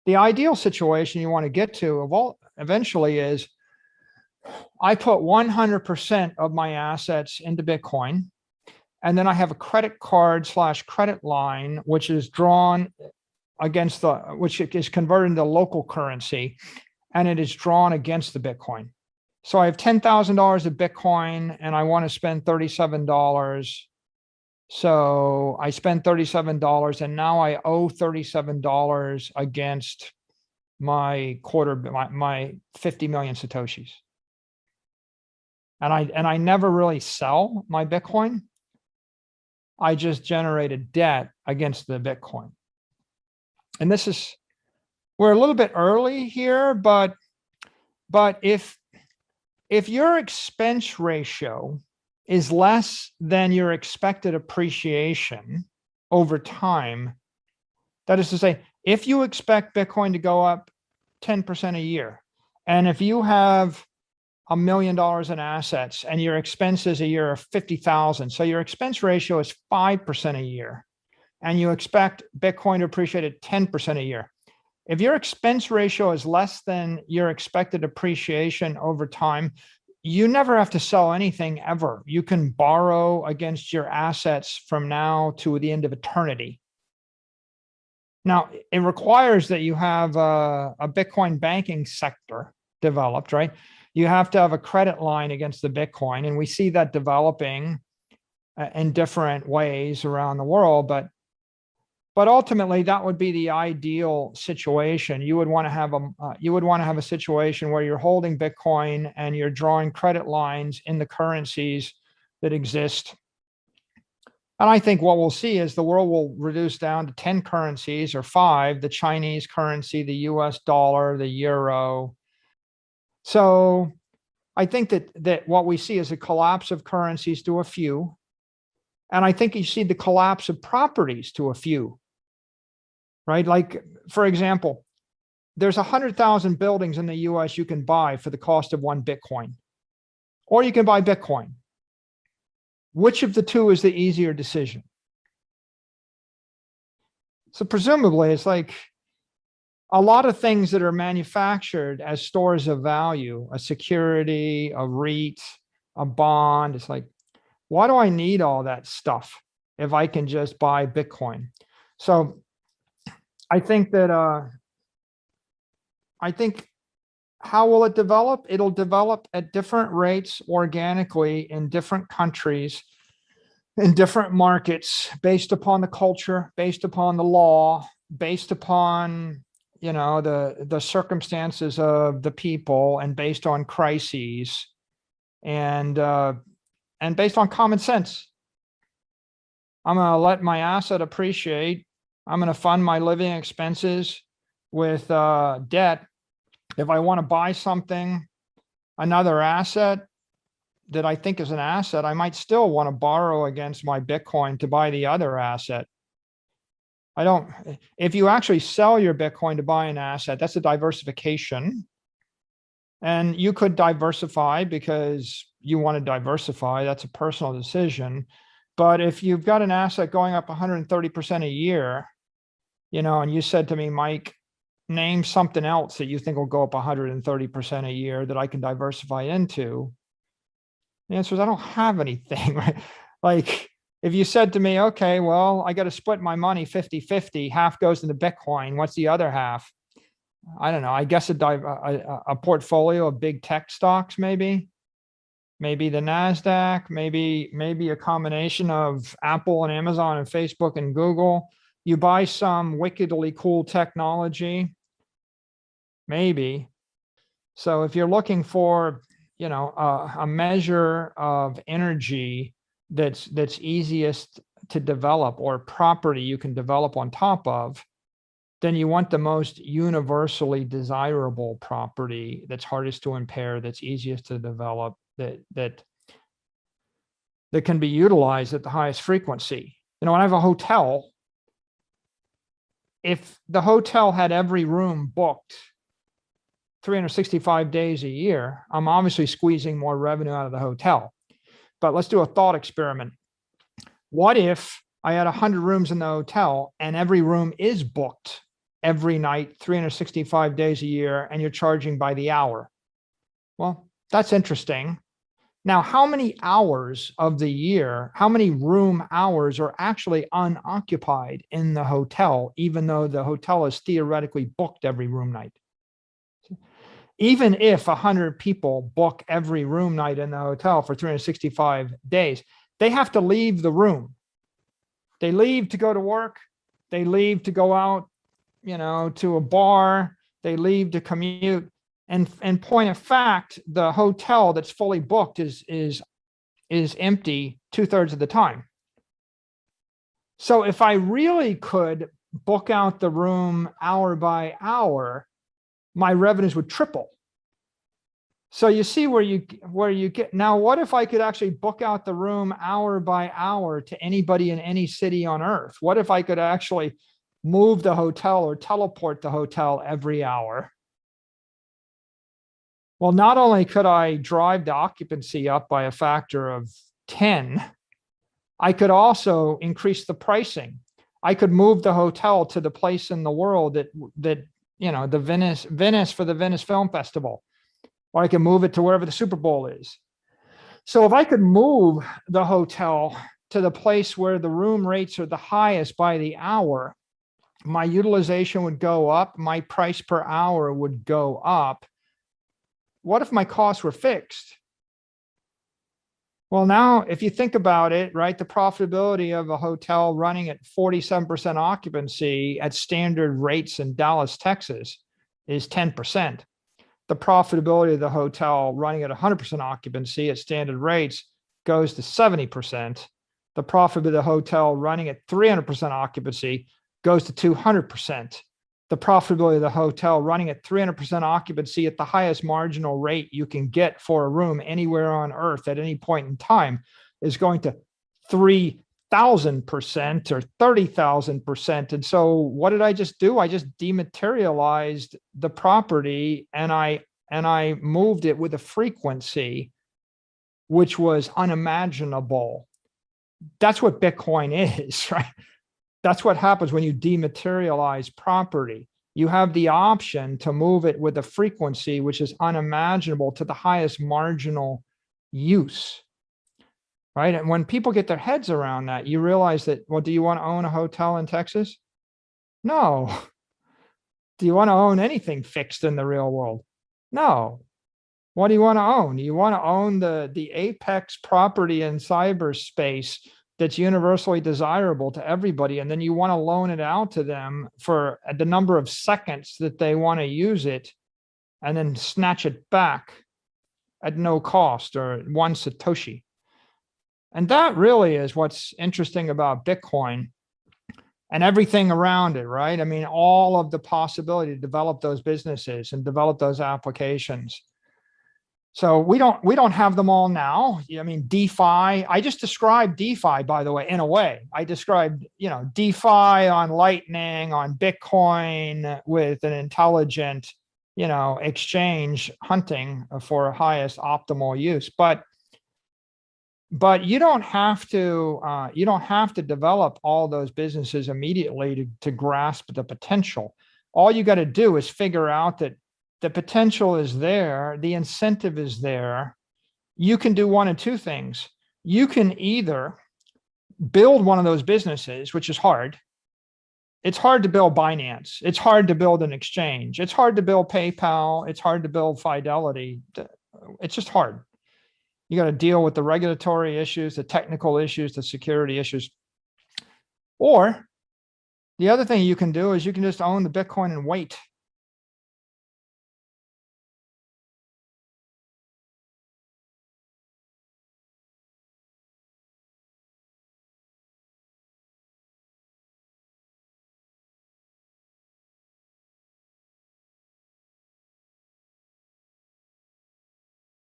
the ideal situation you want to get to eventually is I put 100% of my assets into Bitcoin. And then I have a credit card / credit line, which is drawn against which is converted into local currency, and it is drawn against the Bitcoin. So I have $10,000 of Bitcoin and I want to spend $37. So I spend $37 and now I owe $37 against my my 50 million Satoshis. And I never really sell my Bitcoin. I just generated debt against the Bitcoin. And we're a little bit early here, but if your expense ratio is less than your expected appreciation over time, that is to say, if you expect Bitcoin to go up 10% a year, and if you have $1 million in assets and your expenses a year are 50,000, so your expense ratio is 5% a year, and you expect Bitcoin to appreciate at 10% a year. If your expense ratio is less than your expected appreciation over time, you never have to sell anything ever. You can borrow against your assets from now to the end of eternity. Now, it requires that you have a Bitcoin banking sector developed, right? You have to have a credit line against the Bitcoin, and we see that developing in different ways around the world. But ultimately, that would be the ideal situation. You would want to have a situation where you're holding Bitcoin and you're drawing credit lines in the currencies that exist. And I think what we'll see is the world will reduce down to 10 currencies or 5: the Chinese currency, the US dollar, the euro. So I think that what we see is a collapse of currencies to a few. And I think you see the collapse of properties to a few, right? Like, for example, there's 100,000 buildings in the US you can buy for the cost of 1 Bitcoin, or you can buy Bitcoin. Which of the two is the easier decision? So presumably it's like a lot of things that are manufactured as stores of value, a security, a REIT, a bond. It's like, why do I need all that stuff if I can just buy Bitcoin? So I think how will it develop? It'll develop at different rates organically in different countries, in different markets, based upon the culture, based upon the law, based upon, you know, the circumstances of the people, and based on crises, and based on common sense. I'm going to let my asset appreciate. I'm going to fund my living expenses with debt. If I want to buy something, another asset that I think is an asset, I might still want to borrow against my Bitcoin to buy the other asset. If you actually sell your Bitcoin to buy an asset, that's a diversification. And you could diversify because you want to diversify. That's a personal decision. But if you've got an asset going up 130% a year, you know, and you said to me, Mike, name something else that you think will go up 130% a year that I can diversify into. The answer is I don't have anything, right? Like, if you said to me, okay, well, I got to split my money 50-50, half goes into Bitcoin, what's the other half? I don't know. I guess a portfolio of big tech stocks, maybe the NASDAQ, maybe a combination of Apple and Amazon and Facebook and Google. You buy some wickedly cool technology, maybe. So if you're looking for, you know, a measure of energy that's easiest to develop, or property you can develop on top of, then you want the most universally desirable property that's hardest to impair, that's easiest to develop, that can be utilized at the highest frequency. You know, when I have a hotel, if the hotel had every room booked 365 days a year, I'm obviously squeezing more revenue out of the hotel. But let's do a thought experiment. What if I had 100 rooms in the hotel and every room is booked every night, 365 days a year, and you're charging by the hour. Well, that's interesting. Now, how many hours of the year, how many room hours are actually unoccupied in the hotel, even though the hotel is theoretically booked every room night? Even if 100 people book every room night in the hotel for 365 days, they have to leave the room. They leave to go to work. They leave to go out, to a bar. They leave to commute. And point of fact, the hotel that's fully booked is empty 2/3 of the time. So if I really could book out the room hour by hour, my revenues would triple. So you see where you get. Now, what if I could actually book out the room hour by hour to anybody in any city on earth? What if I could actually move the hotel or teleport the hotel every hour? Well, not only could I drive the occupancy up by a factor of 10, I could also increase the pricing. I could move the hotel to the place in the world that the Venice for the Venice Film Festival, or I can move it to wherever the Super Bowl is. So if I could move the hotel to the place where the room rates are the highest by the hour, my utilization would go up, my price per hour would go up. What if my costs were fixed? Well, now, if you think about it, right, the profitability of a hotel running at 47% occupancy at standard rates in Dallas, Texas is 10%. The profitability of the hotel running at 100% occupancy at standard rates goes to 70%. The profit of the hotel running at 300% occupancy goes to 200%. The profitability of the hotel running at 300% occupancy at the highest marginal rate you can get for a room anywhere on earth at any point in time is going to 3,000% or 30,000%. And so what did I just do? I just dematerialized the property, and I moved it with a frequency which was unimaginable. That's what Bitcoin is, right? That's what happens when you dematerialize property. You have the option to move it with a frequency which is unimaginable to the highest marginal use, right? And when people get their heads around that, you realize that, well, do you want to own a hotel in Texas? No. Do you want to own anything fixed in the real world? No. What do you want to own? You want to own the apex property in cyberspace that's universally desirable to everybody, and then you want to loan it out to them for the number of seconds that they want to use it, and then snatch it back at no cost or 1 Satoshi. And that really is what's interesting about Bitcoin and everything around it, right? I mean, all of the possibility to develop those businesses and develop those applications. So we don't have them all now. I mean, DeFi, I just described DeFi, by the way, in a way. I described, DeFi on Lightning, on Bitcoin with an intelligent, exchange hunting for highest optimal use. But you don't have to develop all those businesses immediately to grasp the potential. All you got to do is figure out that the potential is there, the incentive is there. You can do one of two things. You can either build one of those businesses, which is hard. It's hard to build Binance. It's hard to build an exchange. It's hard to build PayPal. It's hard to build Fidelity. It's just hard. You got to deal with the regulatory issues, the technical issues, the security issues. Or the other thing you can do is you can just own the Bitcoin and wait.